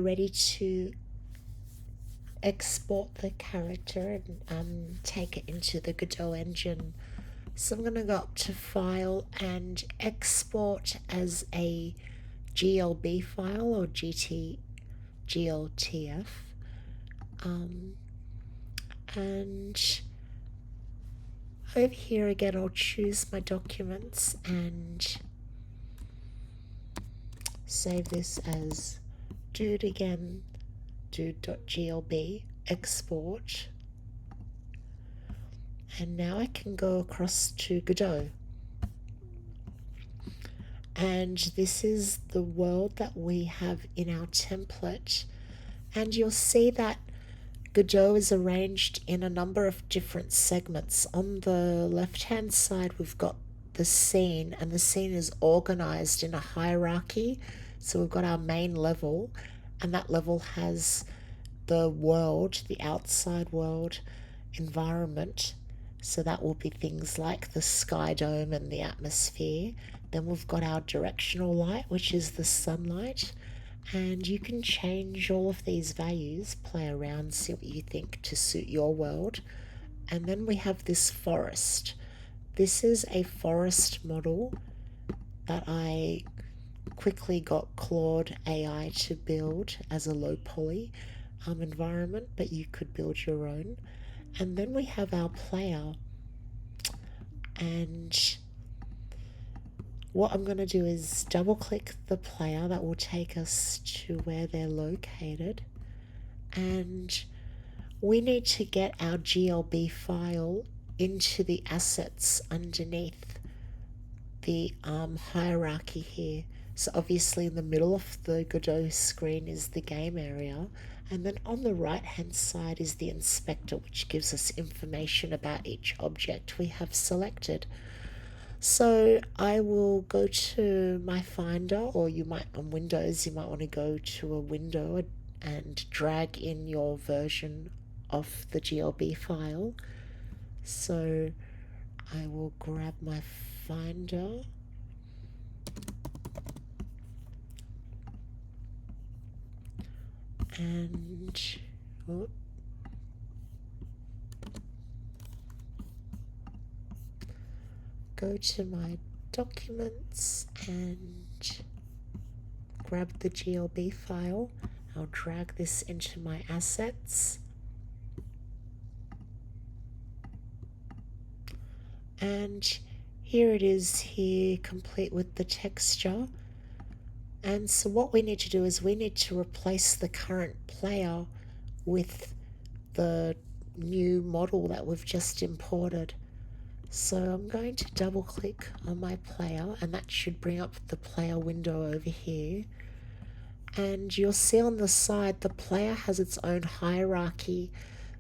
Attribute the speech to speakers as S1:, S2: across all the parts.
S1: ready to export the character and take it into the Godot engine. So I'm going to go up to File and Export as a GLB file or GLTF. And over here again, I'll choose my documents and save this as dude again, dude.glb, export. And now I can go across to Godot. And this is the world that we have in our template. And you'll see that Godot is arranged in a number of different segments. On the left-hand side, we've got the scene, and the scene is organized in a hierarchy. So we've got our main level, and that level has the world, the outside world environment. So that will be things like the sky dome and the atmosphere. Then we've got our directional light, which is the sunlight. And you can change all of these values, play around, see what you think to suit your world. And then we have this forest. This is a forest model that I quickly got Claude AI to build as a low poly environment, but you could build your own. And then we have our player. And what I'm going to do is double click the player. That will take us to where they're located. And we need to get our GLB file into the assets underneath the hierarchy here. So obviously in the middle of the Godot screen is the game area, and then on the right hand side is the inspector, which gives us information about each object we have selected. So I will go to my Finder, or you might on Windows, you might want to go to a window and drag in your version of the GLB file. So I will grab my Finder and go to my documents and grab the GLB file. I'll drag this into my assets. And here it is here, complete with the texture. And so what we need to do is we need to replace the current player with the new model that we've just imported. So I'm going to double click on my player, and that should bring up the player window over here. And you'll see on the side the player has its own hierarchy.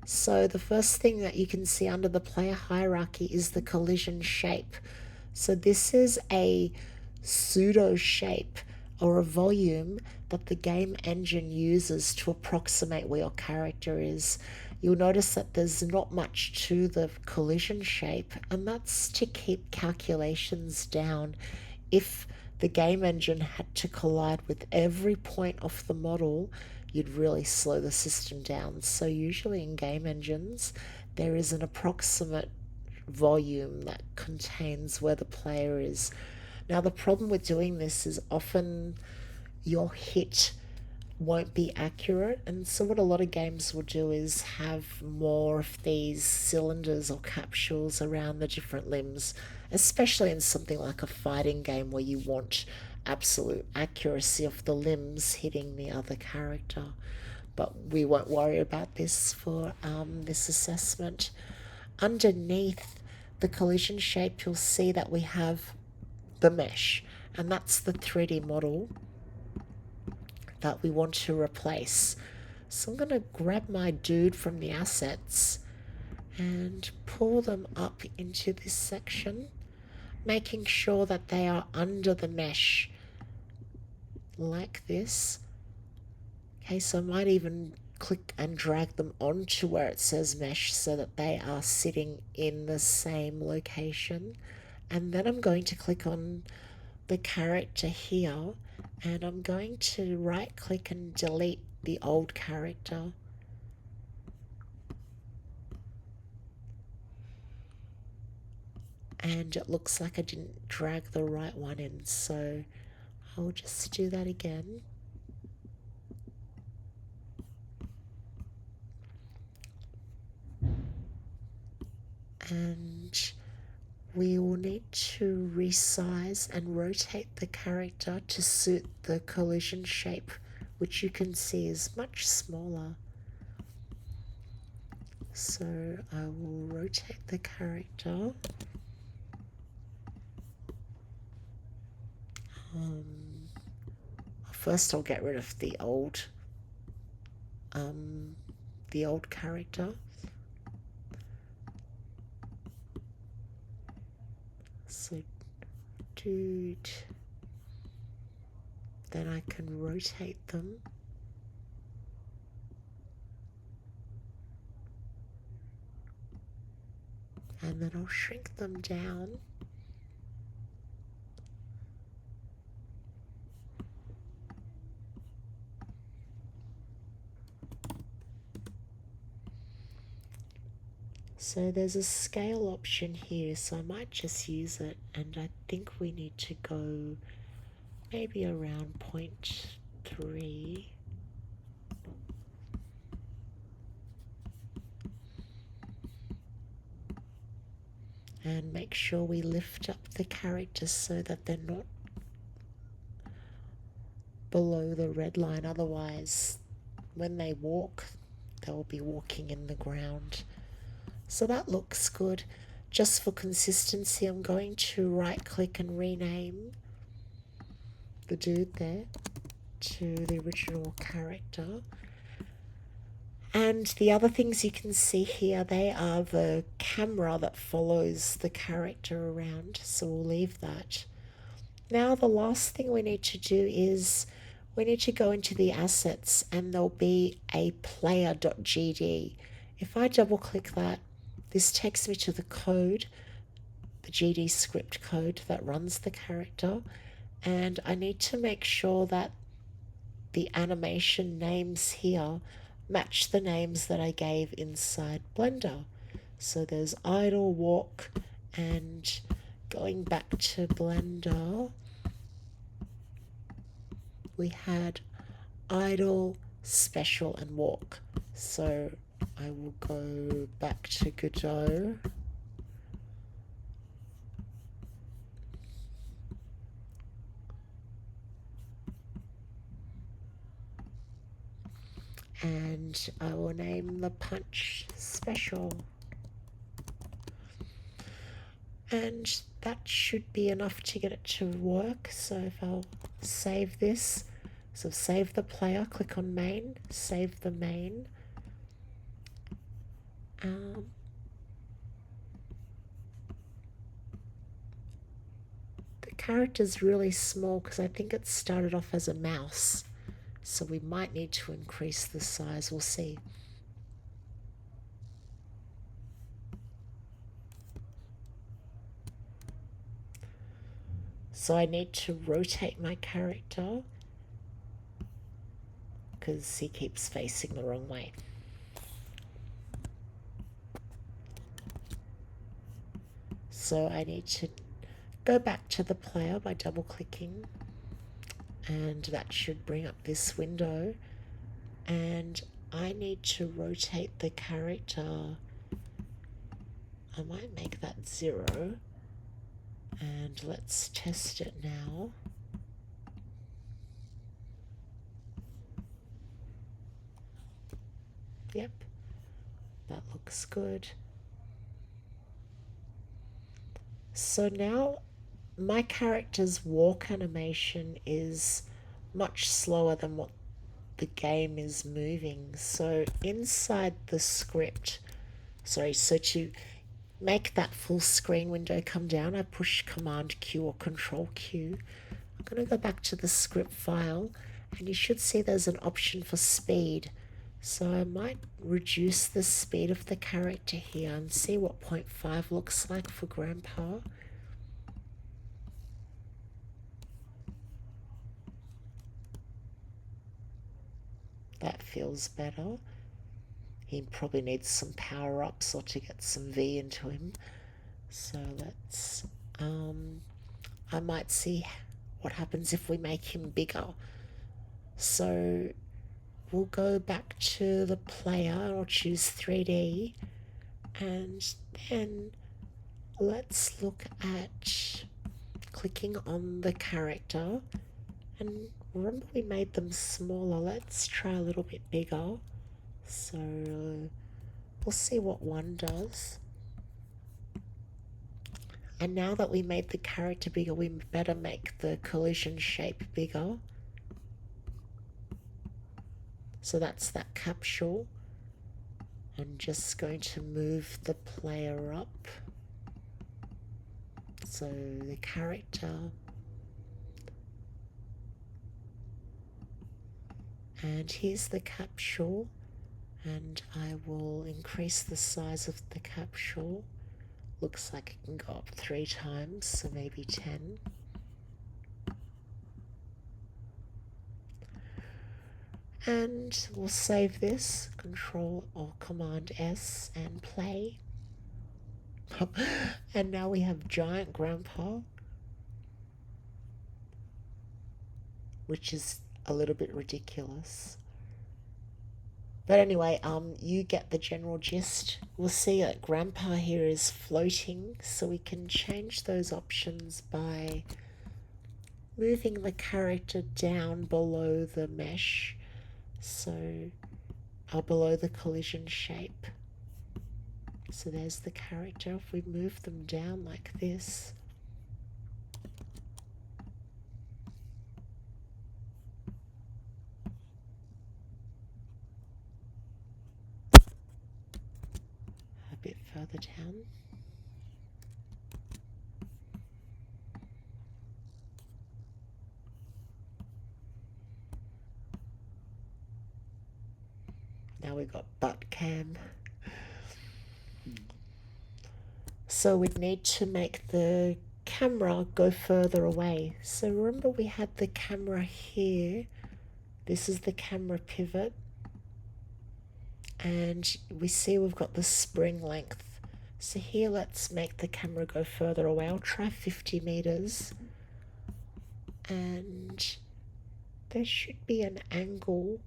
S1: So the first thing that you can see under the player hierarchy is the collision shape. So this is a pseudo shape or a volume that the game engine uses to approximate where your character is. You'll notice that there's not much to the collision shape, and that's to keep calculations down. If the game engine had to collide with every point of the model, you'd really slow the system down. So usually in game engines, there is an approximate volume that contains where the player is. Now the problem with doing this is often your hit won't be accurate, and so what a lot of games will do is have more of these cylinders or capsules around the different limbs, especially in something like a fighting game where you want absolute accuracy of the limbs hitting the other character. But we won't worry about this for this assessment. Underneath the collision shape, you'll see that we have the mesh, and that's the 3D model that we want to replace. So I'm going to grab my dude from the assets and pull them up into this section, making sure that they are under the mesh like this. Okay, so I might even click and drag them onto where it says mesh so that they are sitting in the same location. And then I'm going to click on the character here, and I'm going to right click and delete the old character. And it looks like I didn't drag the right one in, so I'll just do that again. And we will need to resize and rotate the character to suit the collision shape, which you can see is much smaller. So I will rotate the character. First I'll get rid of the old character. So dude, then I can rotate them. And then I'll shrink them down. So there's a scale option here, so I might just use it, and I think we need to go maybe around 0.3. And make sure we lift up the characters so that they're not below the red line, otherwise when they walk they'll be walking in the ground. So that looks good. Just for consistency, I'm going to right click and rename the dude there to the original character. And the other things you can see here, they are the camera that follows the character around, so we'll leave that. Now the last thing we need to do is we need to go into the assets, and there'll be a player.gd. If I double click that, this takes me to the code, the GD script code that runs the character, and I need to make sure that the animation names here match the names that I gave inside Blender. So there's idle, walk, and going back to Blender, we had idle, special, and walk. So I will go back to Godot. And I will name the punch special. And that should be enough to get it to work. So if I'll save this, so save the player, click on main, save the main. The character's really small because I think it started off as a mouse. So we might need to increase the size, we'll see. So I need to rotate my character because he keeps facing the wrong way. So I need to go back to the player by double clicking, and that should bring up this window, and I need to rotate the character. I might make that 0, and let's test it now. Yep, that looks good. So now my character's walk animation is much slower than what the game is moving. So inside the script, so to make that full screen window come down, I push Command Q or Control Q. I'm going to go back to the script file, and you should see there's an option for speed. So I might reduce the speed of the character here and see what 0.5 looks like for Grandpa. That feels better. He probably needs some power-ups or to get some V into him. So let's... I might see what happens if we make him bigger. So we'll go back to the player or choose 3D, and then let's look at clicking on the character. And remember we made them smaller. Let's try a little bit bigger. So we'll see what one does. And now that we made the character bigger, we better make the collision shape bigger. So that's that capsule. I'm just going to move the player up. So the character. And here's the capsule. And I will increase the size of the capsule. Looks like it can go up 3 times, so maybe 10. And we'll save this, Control or Command S, and play. And now we have Giant Grandpa, which is a little bit ridiculous. But anyway, you get the general gist. We'll see that Grandpa here is floating, so we can change those options by moving the character down below the mesh, so below the collision shape. So there's the character. If we move them down like this, a bit further down. Now we've got butt cam. So we'd need to make the camera go further away. So remember we had the camera here. This is the camera pivot. And we see we've got the spring length. So here let's make the camera go further away. I'll try 50 meters. And there should be an angle.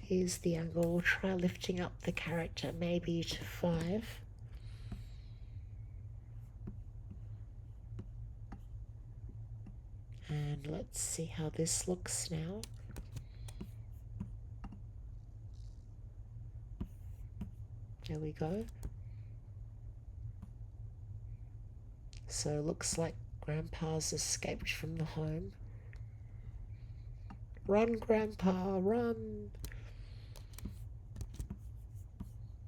S1: Here's the angle. We'll try lifting up the character maybe to 5. And let's see how this looks now. There we go. So it looks like Grandpa's escaped from the home. Run, Grandpa, run!